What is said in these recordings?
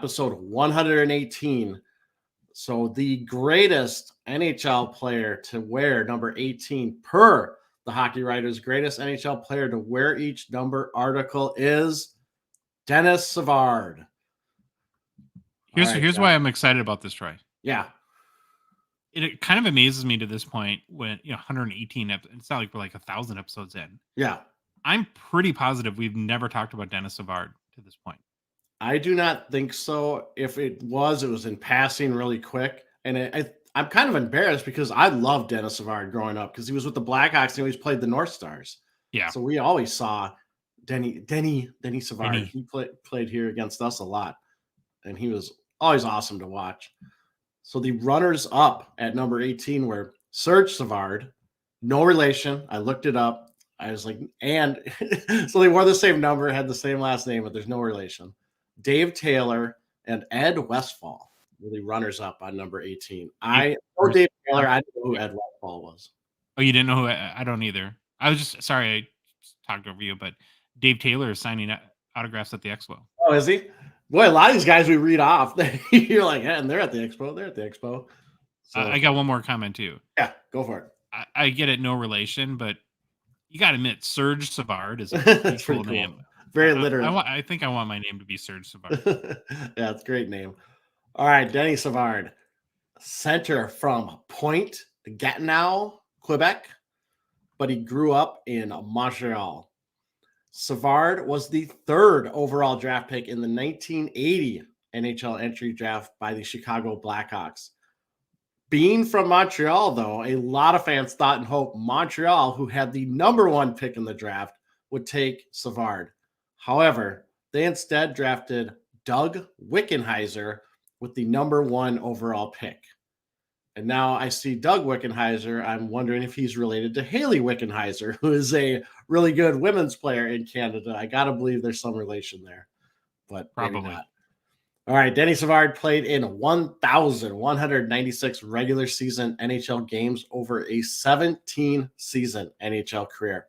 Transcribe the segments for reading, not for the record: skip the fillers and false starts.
episode 118. So the greatest NHL player to wear number 18 per the Hockey Writers, greatest NHL player to wear each number article is Denis Savard. Here's why I'm excited about this, Troy. Yeah. It kind of amazes me to this point when 118 it's not like we're like 1,000 episodes in. Yeah. I'm pretty positive we've never talked about Denis Savard to this point. I do not think so. If it was in passing really quick. And I'm kind of embarrassed because I loved Denis Savard growing up because he was with the Blackhawks and he always played the North Stars. Yeah. So we always saw Denis Savard. Denny. He played here against us a lot. And he was always awesome to watch. So the runners up at number 18 were Serge Savard, no relation. I looked it up. I was like, and so they wore the same number, had the same last name, but there's no relation. Dave Taylor and Ed Westfall were the runners up on number 18. I know Dave Taylor. I didn't know who Ed Westfall was. Oh, you didn't know who? I don't either. I was just sorry I talked over you, but Dave Taylor is signing autographs at the Expo. Oh, is he? Boy, a lot of these guys we read off, you're like, yeah, and they're at the Expo. They're at the Expo. So, I got one more comment too. Yeah, go for it. I get it, no relation, but you got to admit, Serge Savard is a cool name. Very literal. I think I want my name to be Serge Savard. Yeah, it's a great name. All right, Denis Savard, center from Point Gatineau, Quebec, but he grew up in Montreal. Savard was the third overall draft pick in the 1980 NHL entry draft by the Chicago Blackhawks. Being from Montreal, though, a lot of fans thought and hoped Montreal, who had the number one pick in the draft, would take Savard. However, they instead drafted Doug Wickenheiser with the number one overall pick. And now I see Doug Wickenheiser. I'm wondering if he's related to Haley Wickenheiser, who is a really good women's player in Canada. I got to believe there's some relation there, but probably not. All right, Denis Savard played in 1,196 regular season NHL games over a 17-season NHL career.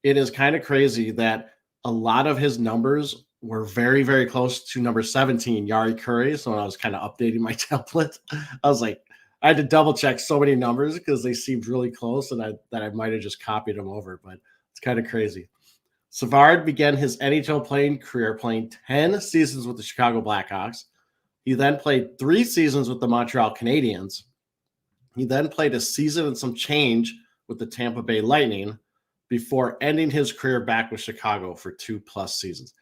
It is kind of crazy that a lot of his numbers were very, very close to number 17, Jari Kurri. So when I was kind of updating my template, I was like, I had to double check so many numbers because they seemed really close and I might have just copied them over, but it's kind of crazy. Savard began his NHL playing career playing 10 seasons with the Chicago Blackhawks. He then played 3 seasons with the Montreal Canadiens. He then played a season and some change with the Tampa Bay Lightning before ending his career back with Chicago for 2+ seasons.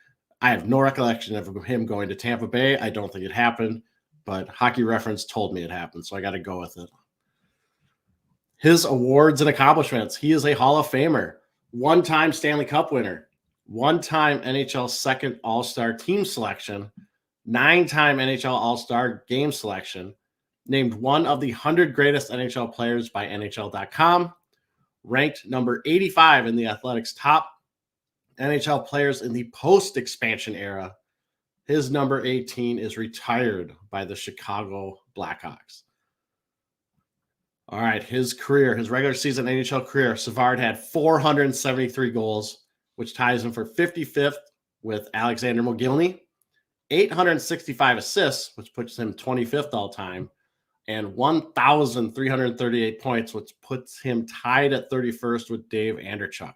I have no recollection of him going to Tampa Bay. I don't think it happened, but Hockey Reference told me it happened, so I got to go with it. His awards and accomplishments. He is a Hall of Famer. 1-time Stanley Cup winner, 1-time NHL second All-Star team selection, 9-time NHL All-Star game selection, named one of the 100 greatest NHL players by NHL.com, ranked number 85 in the Athletics top NHL players in the post-expansion era. His number 18 is retired by the Chicago Blackhawks. All right, his regular season NHL career, Savard had 473 goals, which ties him for 55th with Alexander Mogilny, 865 assists, which puts him 25th all-time, and 1,338 points, which puts him tied at 31st with Dave Anderchuk.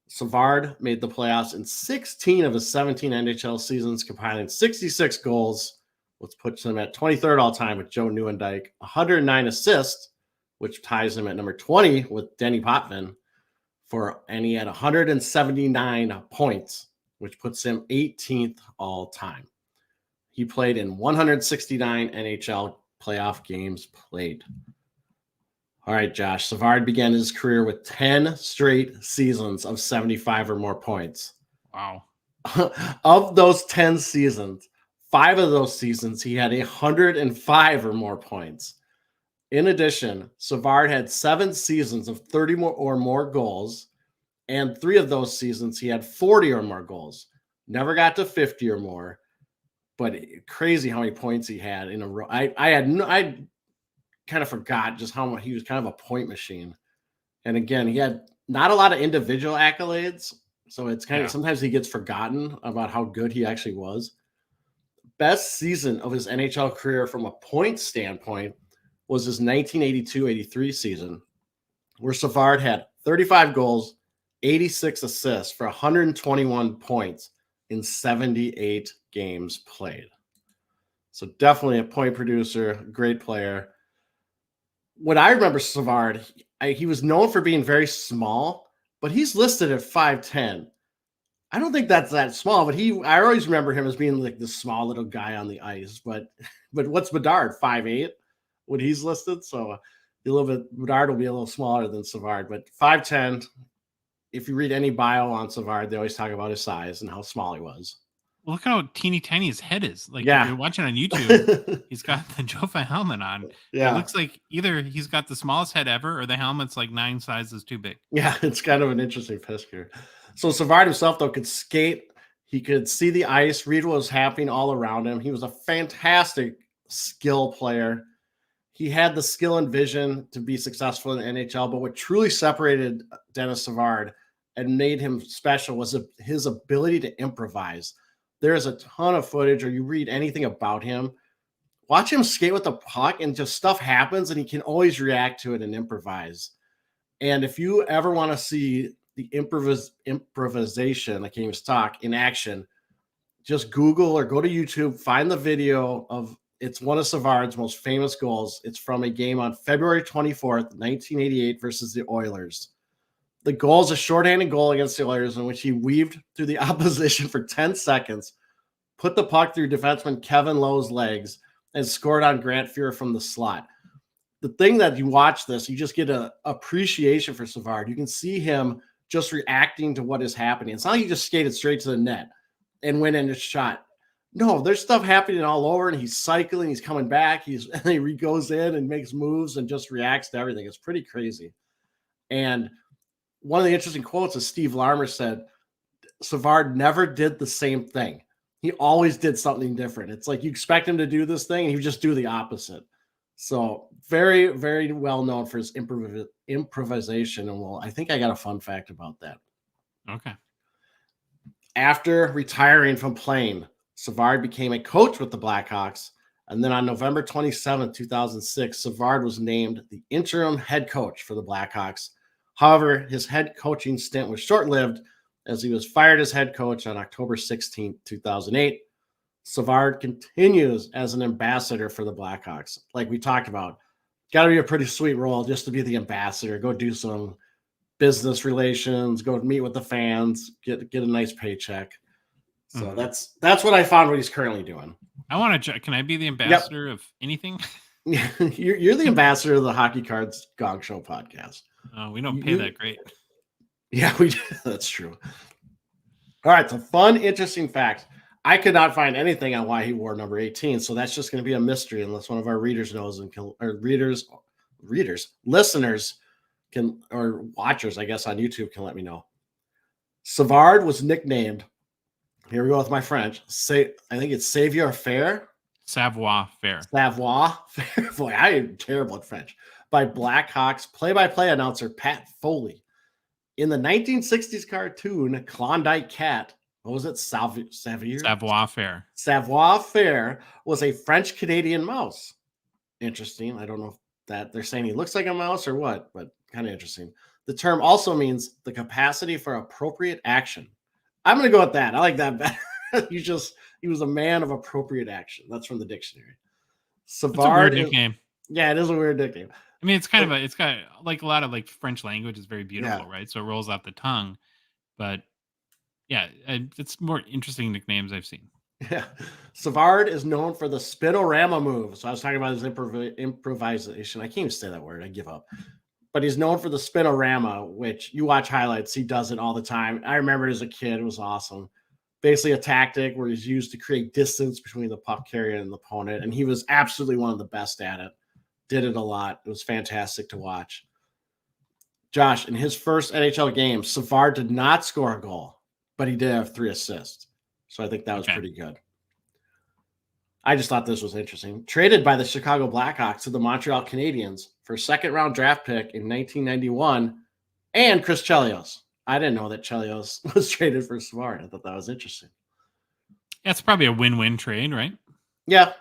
Savard made the playoffs in 16 of his 17 NHL seasons, compiling 66 goals, which puts him at 23rd all-time with Joe Nieuwendyk, 109 assists, which ties him at number 20 with Denny Potvin, and he had 179 points, which puts him 18th all-time. He played in 169 NHL playoff games played. All right, Josh. Savard began his career with 10 straight seasons of 75 or more points. Wow. Of those 10 seasons, 5 of those seasons, he had 105 or more points. In addition, Savard had 7 seasons of 30 or more goals, and 3 of those seasons he had 40 or more goals. Never got to 50 or more, but crazy how many points he had in a row. I kind of forgot just how much he was kind of a point machine. And again, he had not a lot of individual accolades, so it's kind of sometimes he gets forgotten about how good he actually was. best season of his NHL career from a point standpoint was his 1982-83 season, where Savard had 35 goals, 86 assists for 121 points in 78 games played. So definitely a point producer, great player. What I remember Savard, he was known for being very small, but he's listed at 5'10". I don't think that's that small, but I always remember him as being like this small little guy on the ice. But what's Bedard, 5'8", when he's listed? So Bedard will be a little smaller than Savard, but 5'10". If you read any bio on Savard, they always talk about his size and how small he was. Well, look how teeny tiny his head is. Like, if Yeah. you're watching on YouTube, he's got the Jofa helmet on. Yeah. It looks like either he's got the smallest head ever or the helmet's like 9 sizes too big. Yeah, it's kind of an interesting picture. So Savard himself, though, could skate. He could see the ice, read what was happening all around him. He was a fantastic skill player. He had the skill and vision to be successful in the NHL, but what truly separated Denis Savard and made him special was his ability to improvise. There is a ton of footage, or you read anything about him, watch him skate with the puck and just stuff happens and he can always react to it and improvise. And if you ever want to see the improvisation, I can't even talk, in action, just Google or go to YouTube, find the video of, it's one of Savard's most famous goals. It's from a game on February 24th, 1988 versus the Oilers. The goal is a shorthanded goal against the Oilers in which he weaved through the opposition for 10 seconds, put the puck through defenseman Kevin Lowe's legs, and scored on Grant Fuhr from the slot. The thing that you watch this, you just get an appreciation for Savard. You can see him just reacting to what is happening. It's not like he just skated straight to the net and went in a shot. No, there's stuff happening all over, and he's cycling, he's coming back, he goes in and makes moves and just reacts to everything. It's pretty crazy. And one of the interesting quotes is Steve Larmer said, Savard never did the same thing. He always did something different. It's like you expect him to do this thing, and he would just do the opposite. So very, very well known for his improvisation. And I think I got a fun fact about that. Okay. After retiring from playing, Savard became a coach with the Blackhawks. And then on November 27, 2006, Savard was named the interim head coach for the Blackhawks. However, his head coaching stint was short-lived as he was fired as head coach on October 16, 2008. Savard continues as an ambassador for the Blackhawks. Like we talked about, got to be a pretty sweet role just to be the ambassador, go do some business relations, go meet with the fans, get a nice paycheck. So that's what I found what he's currently doing. I want to. Can I be the ambassador of anything? You're the ambassador of the Hockey Cards Gongshow podcast. We don't pay that great. Yeah, we do. That's true. All right, so fun, interesting facts. I could not find anything on why he wore number 18, so that's just going to be a mystery unless one of our readers knows and can, or listeners can, or watchers, I guess, on YouTube can let me know. Savard was nicknamed, here we go with my French, I think it's Savior Fair. Savoir Fair. Savoir Fair. Boy, I am terrible at French. By Blackhawks play-by-play announcer Pat Foley. In the 1960s cartoon Klondike Cat, what was it? Savoir Fair. Savoir Fair was a French-Canadian mouse. Interesting. I don't know if that they're saying he looks like a mouse or what, but kind of interesting. The term also means the capacity for appropriate action. I'm going to go with that. I like that better. He was a man of appropriate action. That's from the dictionary. Savard. It's a weird nickname. Yeah, it is a weird nickname. I mean, it's kind of it's got like a lot of like French language is very beautiful, right? So it rolls off the tongue, but yeah, it's more interesting nicknames I've seen. Yeah, Savard is known for the spinorama move. So I was talking about his improvisation. I can't even say that word. I give up. But he's known for the spinorama, which you watch highlights. He does it all the time. I remember it as a kid. It was awesome. Basically a tactic where he's used to create distance between the puck carrier and the opponent. And he was absolutely one of the best at it. Did it a lot. It was fantastic to watch. Josh, in his first NHL game, Savard did not score a goal, but he did have 3 assists. So I think that was pretty good. I just thought this was interesting. Traded by the Chicago Blackhawks to the Montreal Canadiens for a second-round draft pick in 1991 and Chris Chelios. I didn't know that Chelios was traded for Savard. I thought that was interesting. Yeah, it's probably a win-win trade, right? Yeah,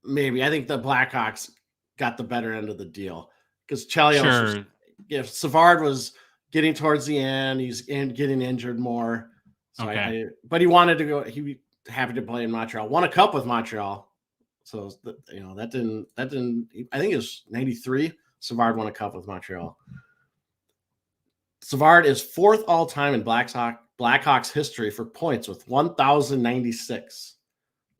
maybe I think the Blackhawks got the better end of the deal because Chelios was, Sure. Savard was getting towards the end. He's getting injured more, so Okay. but he wanted to go. He happy to play in Montreal. Won a cup with Montreal, so that didn't. I think it was '93. Savard won a cup with Montreal. Savard is fourth all time in Blackhawks history for points with 1,096.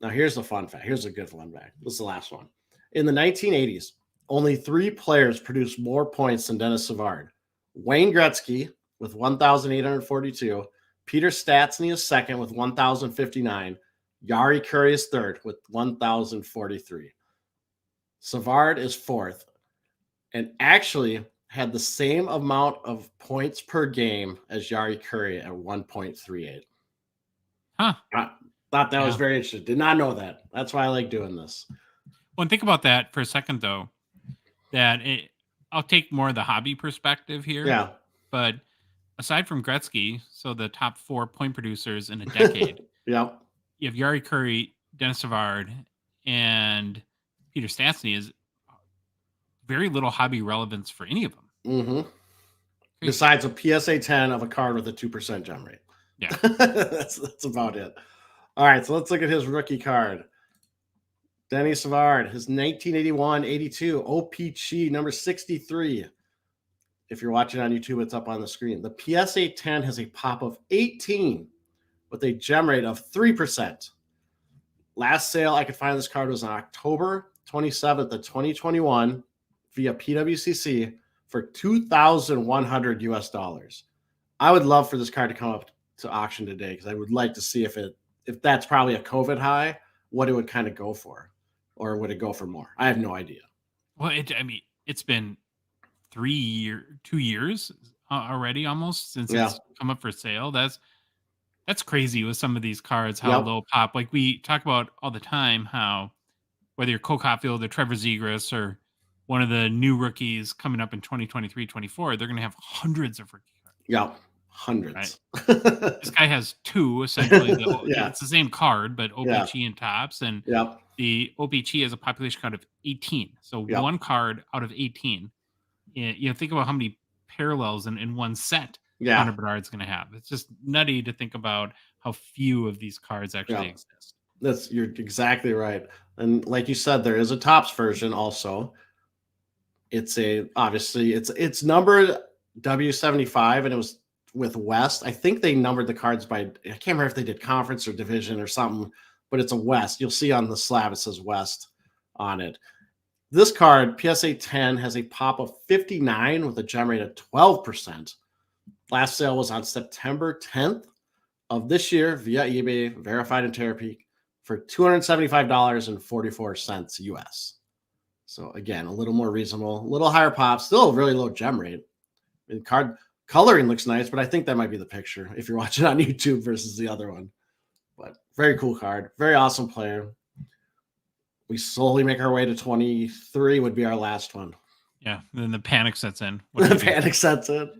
Now, here's a fun fact. Here's a good fun fact. This is the last one. In the 1980s, only 3 players produced more points than Denis Savard. Wayne Gretzky with 1,842. Peter Stastny is second with 1,059. Jari Kurri is third with 1,043. Savard is fourth and actually had the same amount of points per game as Jari Kurri at 1.38. Huh. I thought that was very interesting. Did not know that. That's why I like doing this. Well, and think about that for a second, though, I'll take more of the hobby perspective here. Yeah. But aside from Gretzky, so the top 4 point producers in a decade, yeah, you have Jari Kurri, Denis Savard, and Peter Stastny is very little hobby relevance for any of them. Mm-hmm. Besides a PSA 10 of a card with a 2% gem rate. Yeah. that's about it. All right, so let's look at his rookie card. Denis Savard, his 1981-82 OPG number 63. If you're watching on YouTube, it's up on the screen. The PSA 10 has a pop of 18 with a gem rate of 3%. Last sale I could find this card was on October 27th of 2021 via PWCC for $2,100 US. I would love for this card to come up to auction today because I would like to see if that's probably a COVID high, what it would kind of go for, or would it go for more? I have no idea. Well, it's been 2 years already almost since it's come up for sale. That's crazy with some of these cards, how low pop. Like we talk about all the time, how whether you're Cole Caulfield or Trevor Zegras or one of the new rookies coming up in 2023-24, they're going to have hundreds of rookie cards. Yeah, hundreds. Right? This guy has 2, essentially. It's the same card, but OPG and Tops. And the OPG has a population count of 18. So 1 card out of 18. Think about how many parallels in one set Connor Bedard's going to have. It's just nutty to think about how few of these cards actually exist. You're exactly right. And like you said, there is a Tops version also. It's numbered W75, and it was with West. I think they numbered the cards by, I can't remember if they did conference or division or something, but it's a West. You'll see on the slab it says West on it. This card, PSA 10, has a pop of 59 with a gem rate of 12%. Last sale was on September 10th of this year via eBay, verified in Terapeak, for $275.44 US. So again, a little more reasonable, a little higher pop, still a really low gem rate. And card coloring looks nice, but I think that might be the picture if you're watching on YouTube versus the other one. But very cool card, very awesome player. We slowly make our way to 23 would be our last one. Yeah, then the panic sets in. The panic sets in.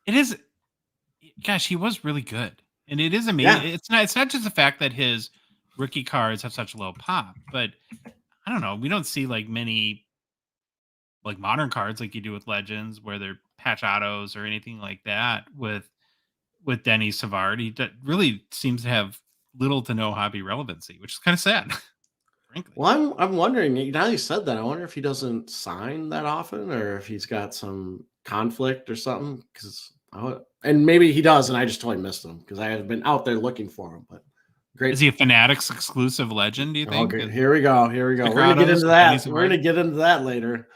It is, gosh, he was really good. And it is amazing. Yeah. It's not just the fact that his rookie cards have such low pop, but I don't know. We don't see like many like modern cards like you do with Legends where they're patch autos or anything like that with Denis Savard. He really seems to have little to no hobby relevancy, which is kind of sad. Frankly. Well, I'm wondering, now you said that, I wonder if he doesn't sign that often or if he's got some conflict or something. And maybe he does, and I just totally missed him because I have been out there looking for him. But great. Is he a Fanatics exclusive legend, do you think? Okay, here we go. We're going to get into that. We're going to get into that later.